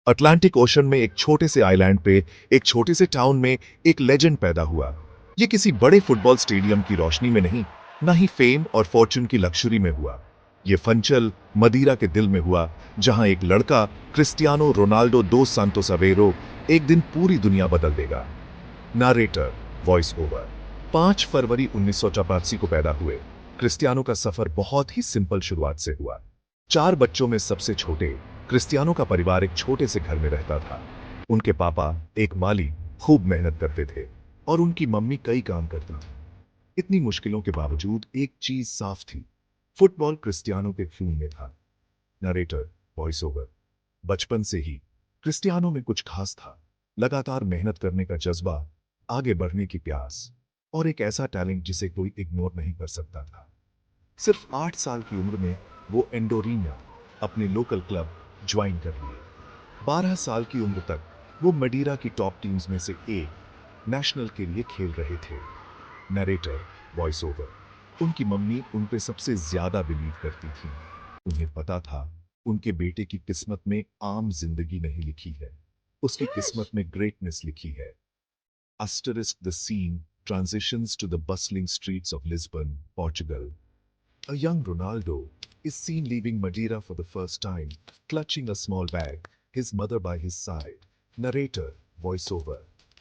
Atlantic ocean में एक छोटे से आइलैंड पे, एक छोटे से टाउन में एक लेजेंड पैदा हुआ। ये किसी बड़े फुटबॉल स्टेडियम की रोशनी में नहीं, ना ही फेम और फॉर्चून की लग्जरी में हुआ। ये फंचल मदीरा के दिल में हुआ, जहां एक लड़का क्रिस्टियानो रोनाल्डो दो सांतोस अवेरो एक दिन पूरी दुनिया बदल देगा। Narrator voice over. 5 फरवरी 1984 को पैदा हुए क्रिस्टियानो का सफर बहुत ही सिंपल शुरुआत से हुआ। 4 बच्चों में सबसे छोटे क्रिस्टियानो का परिवार एक छोटे से घर में रहता था। उनके पापा एक माली खूब मेहनत करते थे और उनकी मम्मी कई काम करती थी। इतनी मुश्किलों के बावजूद एक चीज साफ थी, फुटबॉल क्रिस्टियानो के खून में था। Narrator voice over. बचपन से ही क्रिस्टियानो में कुछ खास था। लगातार मेहनत करने का जज्बा, आगे बढ़ने की प्यास और एक ऐसा टैलेंट जिसे कोई इग्नोर नहीं कर सकता था। सिर्फ 8 साल की उम्र में वो एंडोरिना अपने लोकल क्लब ज्वाइन कर लिए। 12 साल की उम्र तक वो मडीरा की टॉप टीम्स में से एक नेशनल के लिए खेल रहे थे। Narrator voice over. उनकी मम्मी उन पे सबसे ज्यादा बिलीव करती थी। उन्हें पता था उनके बेटे की किस्मत में आम जिंदगी नहीं लिखी है, उसकी किस्मत में ग्रेटनेस लिखी है। Asterisk the scene transitions to the bustling streets of Lisbon, Portugal. A young Ronaldo is seen leaving Madeira for the first time, clutching a small bag, his mother by his side. Narrator voiceover.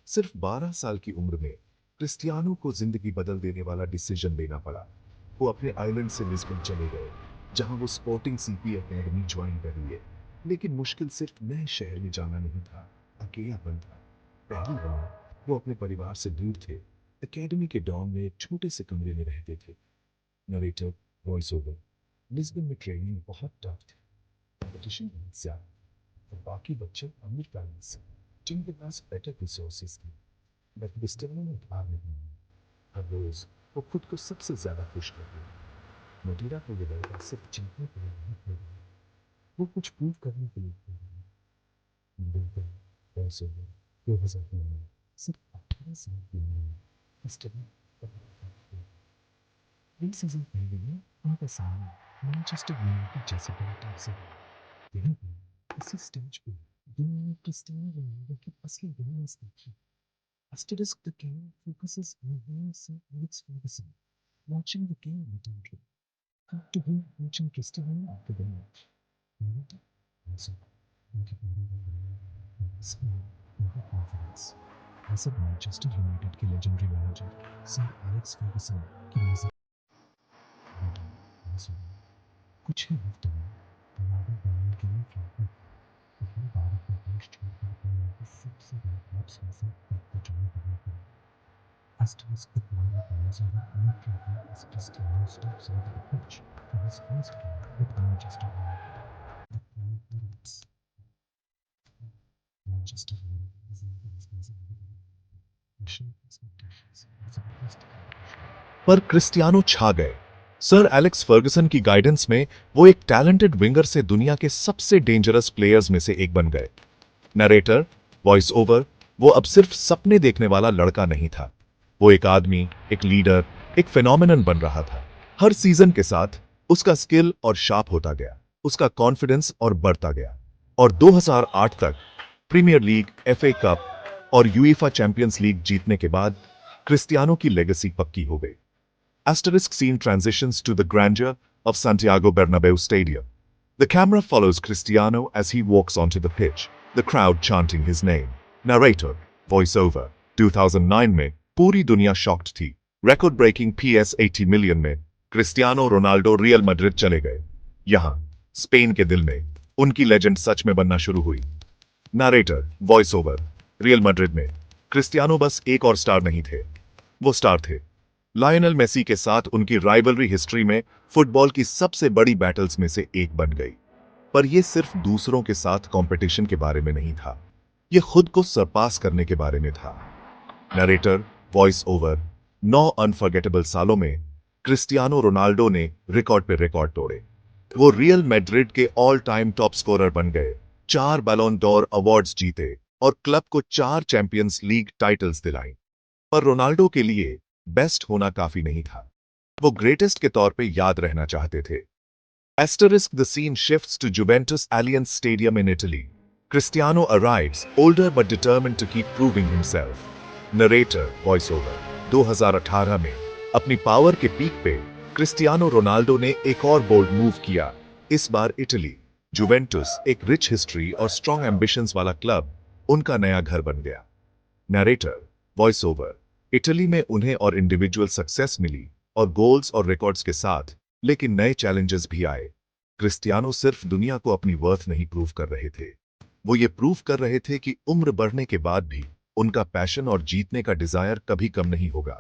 सिर्फ 12 साल की उम्र में Cristiano को जिंदगी बदल देने वाला डिसीजन लेना पड़ा। वो अपने आइलैंड से लिस्बन चले गए, जहां वो स्पोर्टिंग सीपी एकेडमी ज्वाइन कर लिए। लेकिन मुश्किल सिर्फ नए शहर में जाना नहीं था, अकेलापन था। पहली बार वो अपने परिवार से दूर थे। एकेडमी के डॉम में एक छोटे से कमरे में रहते थे। Narrator voice over. लिस्बन में ट्रेनिंग बहुत टफ थी, कंपटीशन बहुत ज्यादा और बाकी बच्चे अमीर फैमिली से, जिनके पास बेटर रिसोर्सेज थे। बट क्रिस्टियानो में हार नहीं हुई। हर रोज वो खुद को सबसे ज्यादा खुश करते थे। मदीरा को ये लड़का सिर्फ जीतने के लिए नहीं खेल रहा, वो कुछ प्रूव करने के लिए खेल रहा है। बिल्कुल वॉइस ओवर। 2009 में सिर्फ 18 साल की उम्र में क्रिस्टियानो इस सीजन पहले में उनका सामना मैनचेस्टर यूनाइटेड जैसे बड़ी टीम से यहीं पर इसी स्टेज पे दुनिया ने क्रिस्टियानो रोनाल्डो की असली दुनिया देखी। Asterisk the game focuses on him Sir Alex Ferguson watching the game intently. Cut to him watching Cristiano after the match. Also, उनके पूरे उनका कॉन्फिडेंस ऐसा मैनचेस्टर यूनाइटेड के legendary manager sir Alex Ferguson की नजर कुछ ही हफ्तों में रोनाल्डो बनने के लिए फ्लॉप अपने भारत में देश छोड़कर दुनिया के सबसे बड़े क्लब्स में से एक को ज्वाइन करने पड़ा। Asterisk the player plays over any problem as Cristiano steps onto the pitch for his first game with Manchester United. The player is Manchester United is in the responsibility. Mission expectations as a first पर Cristiano छा गए। Sir Alex Ferguson की guidance में वो एक talented winger से दुनिया के सबसे डेंजरस प्लेयर्स में से एक बन गए। Narrator voice over. वो अब सिर्फ सपने देखने वाला लड़का नहीं था, वो एक आदमी, एक लीडर, एक फेनोमेनन बन रहा था। हर सीजन के साथ उसका स्किल और शार्प होता गया, उसका कॉन्फिडेंस और बढ़ता गया। और 2008 तक प्रीमियर लीग, एफए कप और यूईफा चैंपियंस लीग जीतने के बाद क्रिस्टियानो की लेगेसी पक्की हो गई। Asterisk scene transitions to the grandeur of Santiago Bernabeu Stadium. The camera follows Cristiano as he walks onto the pitch, the crowd chanting his name. Narrator, voiceover. 2009 में पूरी दुनिया shocked थी। Record breaking PS 80 million में Cristiano Ronaldo real Madrid चले गए। यहाँ Spain के दिल में उनकी लेजेंड सच में बनना शुरू हुई। Narrator voice over. Real Madrid में क्रिस्टियानो बस एक और स्टार नहीं थे, वो स्टार थे। लायनल मेसी के साथ उनकी राइवलरी हिस्ट्री में फुटबॉल की सबसे बड़ी बैटल्स में से एक बन गई। पर यह सिर्फ दूसरों के साथ कंपटीशन के बारे में नहीं था, यह खुद को सरपास करने के बारे में था। Narrator voice over. 9 अनफॉरगेटेबल सालों में क्रिस्टियानो रोनाल्डो ने रिकॉर्ड पे रिकॉर्ड तोड़े। वो रियल मैड्रिड के ऑल टाइम टॉप स्कोरर बन गए, 4 बैलोन डोर अवार्ड्स जीते और क्लब को 4 चैंपियंस लीग टाइटल्स दिलाई। पर रोनाल्डो के लिए बेस्ट होना काफी नहीं था, वो ग्रेटेस्ट के तौर पे याद रहना चाहते थे। Asterisk the scene shifts to Juventus Allianz Stadium in Italy. Cristiano arrives, older but determined to keep proving himself. Narrator, voice over. 2018 में अपनी पावर के पीक पे क्रिस्टियानो रोनाल्डो ने एक और बोल्ड मूव किया। इस बार इटली। जुवेंटस, एक रिच हिस्ट्री और स्ट्रॉन्ग एम्बिशंस वाला क्लब, उनका नया घर बन गया। Narrator, voice over. इटली में उन्हें और इंडिविजुअल सक्सेस मिली और गोल्स और रिकॉर्ड्स के साथ, लेकिन नए चैलेंजेस भी आए। क्रिस्टियानो सिर्फ दुनिया को अपनी वर्थ नहीं प्रूव कर रहे थे, वो ये प्रूव कर रहे थे कि उम्र बढ़ने के बाद भी उनका पैशन और जीतने का डिजायर कभी कम नहीं होगा।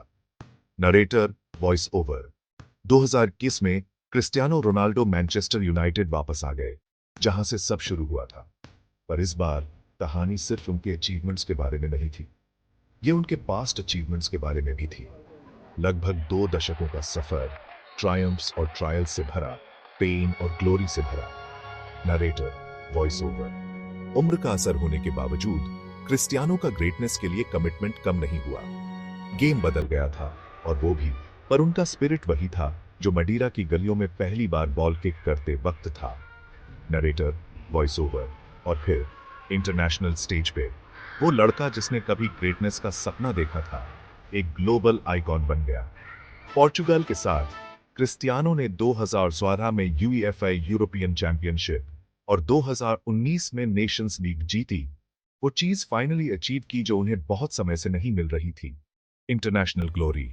Narrator, voice over. 2021 में क्रिस्टियानो रोनाल्डो मैनचेस्टर यूनाइटेड वापस आ गए, जहां से सब शुरू हुआ था। पर इस बार कहानी सिर्फ उनके अचीवमेंट्स के बारे में नहीं थी, ये उनके पास्ट अचीवमेंट्स के बारे में भी थी। लगभग 2 दशकों का सफर, ट्रायम्फ्स और ट्रायल्स से भरा, पेन और ग्लोरी से भरा। Narrator, voice over. उम्र का असर होने के बावजूद क्रिस्टियानो का ग्रेटनेस के लिए कमिटमेंट कम नहीं हुआ। गेम बदल गया था और वो भी, पर उनका स्पिरिट वही था जो मडीरा की गलियों में पहली बार बॉल किक करते वक्त था। Narrator, voice over. और फिर इंटरनेशनल स्टेज पे वो लड़का जिसने कभी ग्रेटनेस का सपना देखा था, एक ग्लोबल आइकॉन बन गया। पोर्चुगल के साथ क्रिस्टियानो ने 2012 में यूईएफए यूरोपियन चैंपियनशिप और 2019 में नेशंस लीग जीती। वो चीज फाइनली अचीव की जो उन्हें बहुत समय से नहीं मिल रही थी, इंटरनेशनल ग्लोरी।